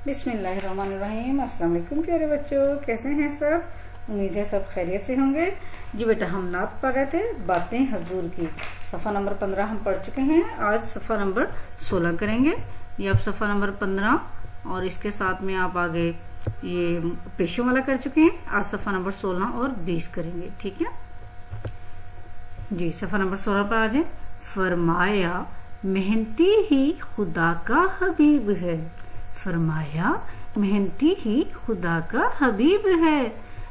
बिस्मिल्लाहिर्रहमानिर्रहीम। अस्सलाम वालेकुम प्यारे बच्चों, कैसे हैं सब? उम्मीद है सब खैरियत से होंगे। जी बेटा, हम नात पढ़ रहे थे बातें हजूर की। सफ़ा नंबर 15 हम पढ़ चुके हैं। आज सफ़ा नंबर 16 करेंगे। ये अब सफ़ा नंबर 15 और इसके साथ में आप आगे ये पेशों वाला कर चुके हैं। आज सफ़ा नंबर 16 और 20 करेंगे, ठीक है जी। सफ़ा नंबर 16 पर आ जाए। फरमाया मेहनती ही खुदा का हबीब है। फरमाया मेहनती ही खुदा का हबीब है,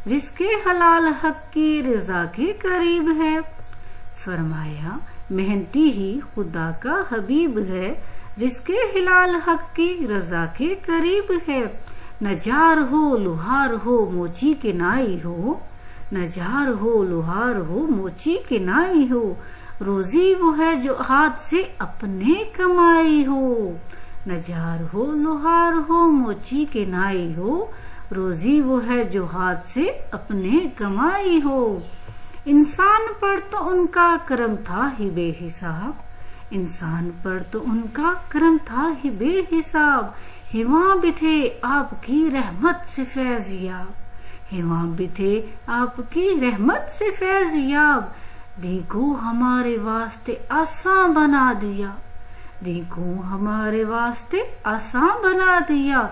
रिज़्क़े हलाल हक की रज़ा के करीब है। फरमाया मेहनती ही खुदा का हबीब है, रिज़्क़े हलाल हक की रज़ा के करीब है। नजार हो लुहार हो मोची के नाई हो, नजार हो लुहार हो मोची के नाई हो, रोजी वो है जो हाथ से अपने कमाई हो। नजार हो लोहार हो मोची के नाई हो, रोजी वो है जो हाथ से अपने कमाई हो। इंसान पर तो उनका करम था ही बेहिसाब, इंसान पर तो उनका करम था ही बेहिसाब। हिमा भी थे आपकी रहमत से फैज़याब, हिमा भी थे आपकी रहमत से फैज़याब। देखो हमारे वास्ते आसान बना दिया, देखो हमारे वास्ते आसान बना दिया।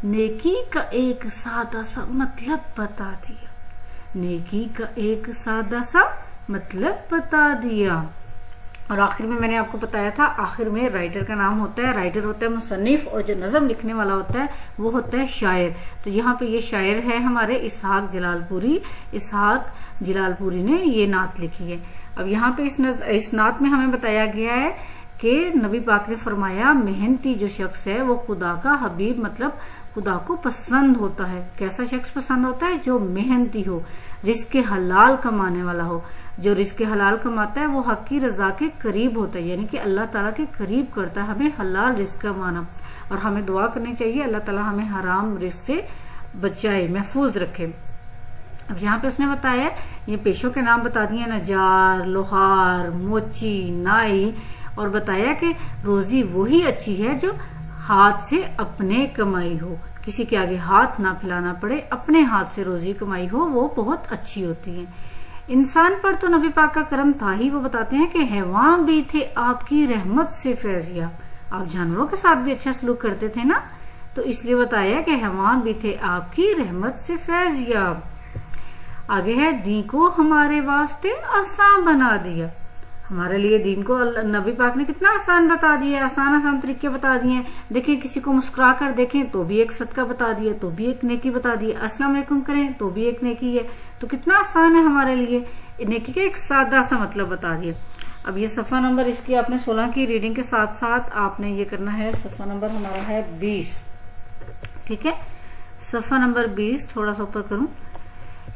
नेकी का एक सादा सा मतलब बता दिया, नेकी का एक सादा सा मतलब बता दिया। और आखिर में मैंने आपको बताया था, आखिर में राइटर का नाम होता है, राइटर होता है मुसन्निफ, और जो नज़म लिखने वाला होता है वो होता है शायर। तो यहाँ पे ये शायर है हमारे इसहाक जलालपुरी। इसहाक जलालपुरी ने ये नात लिखी है। अब यहाँ पे इस नात में हमें बताया गया है कि नबी पाक ने फरमाया मेहनती जो शख्स है वो खुदा का हबीब, मतलब खुदा को पसंद होता है। कैसा शख्स पसंद होता है? जो मेहनती हो, रिज़्क़े हलाल कमाने वाला हो। जो रिज़्क़े हलाल कमाता है वो हक की रज़ा के करीब होता है, यानी कि अल्लाह ताला के करीब करता है हमें हलाल रिज़्क़ कमाना। और हमें दुआ करनी चाहिए अल्लाह ताला हमें हराम रिज़्क़ से बचाए, महफूज रखे। अब यहाँ पे उसने बताया ये पेशों के नाम बता दिए, नजार, लोहार, मोची, नाई, और बताया कि रोजी वही अच्छी है जो हाथ से अपने कमाई हो, किसी के आगे हाथ ना फैलाना पड़े, अपने हाथ से रोजी कमाई हो, वो बहुत अच्छी होती है। इंसान पर तो नबी पाक का करम था ही, वो बताते हैं कि हैवान भी थे आपकी रहमत से फैज़याब। आप जानवरों के साथ भी अच्छा सलूक करते थे ना, तो इसलिए बताया कि हैवान भी थे आपकी रहमत से फैज़याब। आगे है दीन को हमारे वास्ते आसान बना दिया। हमारे लिए दीन को नबी पाक ने कितना आसान बता दिया, आसान आसान तरीके बता दिए। देखिए किसी को मुस्कुरा कर देखें तो भी एक सदका बता दिया, तो भी एक नेकी बता दी। अस्सलाम वालेकुम करें तो भी एक नेकी है। तो कितना आसान है हमारे लिए। नेकी का एक सादा सा मतलब बता दिया। अब ये सफा नंबर इसकी आपने 16 की रीडिंग के साथ साथ आपने ये करना है। सफा नंबर हमारा है 20, ठीक है। सफा नंबर 20 थोड़ा सा ऊपर करूं।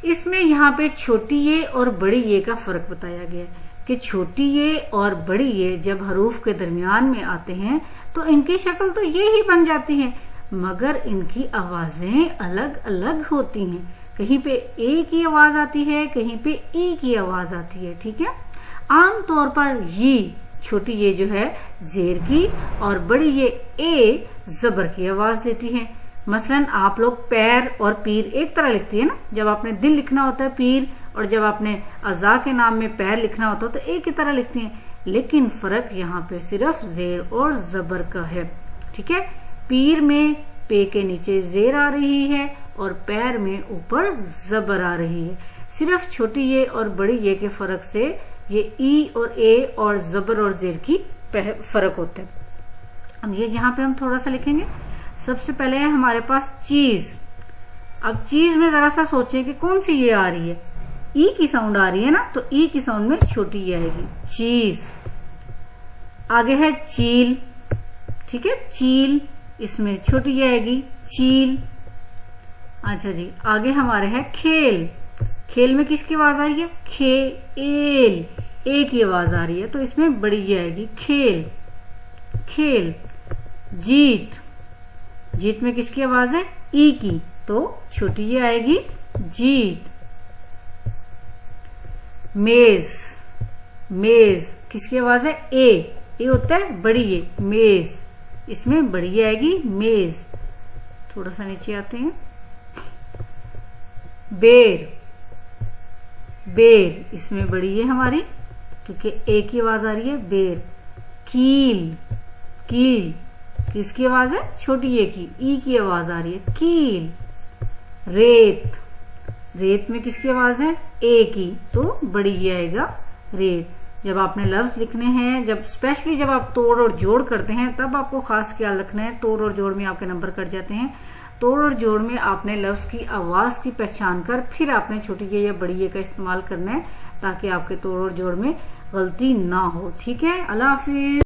इसमें यहाँ पे छोटी ये और बड़ी ये का फर्क बताया गया है कि छोटी ये और बड़ी ये जब हरूफ के दरमियान में आते हैं तो इनकी शक्ल तो ये ही बन जाती है, मगर इनकी आवाजें अलग अलग होती हैं। कहीं पे ए की आवाज आती है, कहीं पे ई की आवाज आती है, ठीक है। आम तौर पर ये छोटी ये जो है जेर की और बड़ी ये ए जबर की आवाज देती है। मसलन आप लोग पैर और पीर एक तरह लिखती है ना, जब आपने दिल लिखना होता है पीर, और जब आपने अज़ा के नाम में पैर लिखना होता है तो एक ही तरह लिखती हैं। लेकिन फर्क यहाँ पे सिर्फ जेर और जबर का है, ठीक है। पीर में पे के नीचे जेर आ रही है और पैर में ऊपर जबर आ रही है। सिर्फ छोटी ये और बड़ी ये के फर्क से ये ई और ए और जबर और जेर की फर्क होता है। अब ये यहाँ पे हम थोड़ा सा लिखेंगे। सबसे पहले है हमारे पास चीज। अब चीज में जरा सा सोचें कि कौन सी ये आ रही है। ई की साउंड आ रही है ना, तो ई की साउंड में छोटी ये आएगी, चीज। आगे है चील, ठीक है, चील, इसमें छोटी ये आएगी, चील। अच्छा जी, आगे हमारे है खेल। खेल में किसकी आवाज आ रही है? खेल, ए की आवाज आ रही है, तो इसमें बड़ी ये आएगी, खेल, खेल। जीत, जीत में किसकी आवाज है? ई की, तो छोटी ये आएगी, जीत। मेज, मेज किसकी आवाज है? ए होता है बड़ी ये, मेज, इसमें बड़ी आएगी, मेज। थोड़ा सा नीचे आते हैं। बेर, बेर इसमें बड़ी है हमारी क्योंकि ए की आवाज आ रही है, बेर। कील, कील किसकी आवाज है? छोटी ए की, ई की आवाज आ रही है, कील। रेत, रेत में किसकी आवाज है? ए की, तो बड़ी ये आएगा रेत। जब आपने लफ्ज लिखने हैं, जब स्पेशली जब आप तोड़ और जोड़ करते हैं तब आपको खास ख्याल रखना है। तोड़ और जोड़ में आपके नंबर कट जाते हैं। तोड़ और जोड़ में आपने लफ्ज की आवाज की पहचान कर फिर आपने छोटी ए या बड़ी ए का इस्तेमाल करना है ताकि आपके तोड़ और जोड़ में गलती ना हो। ठीक है, अल्लाह हाफिज।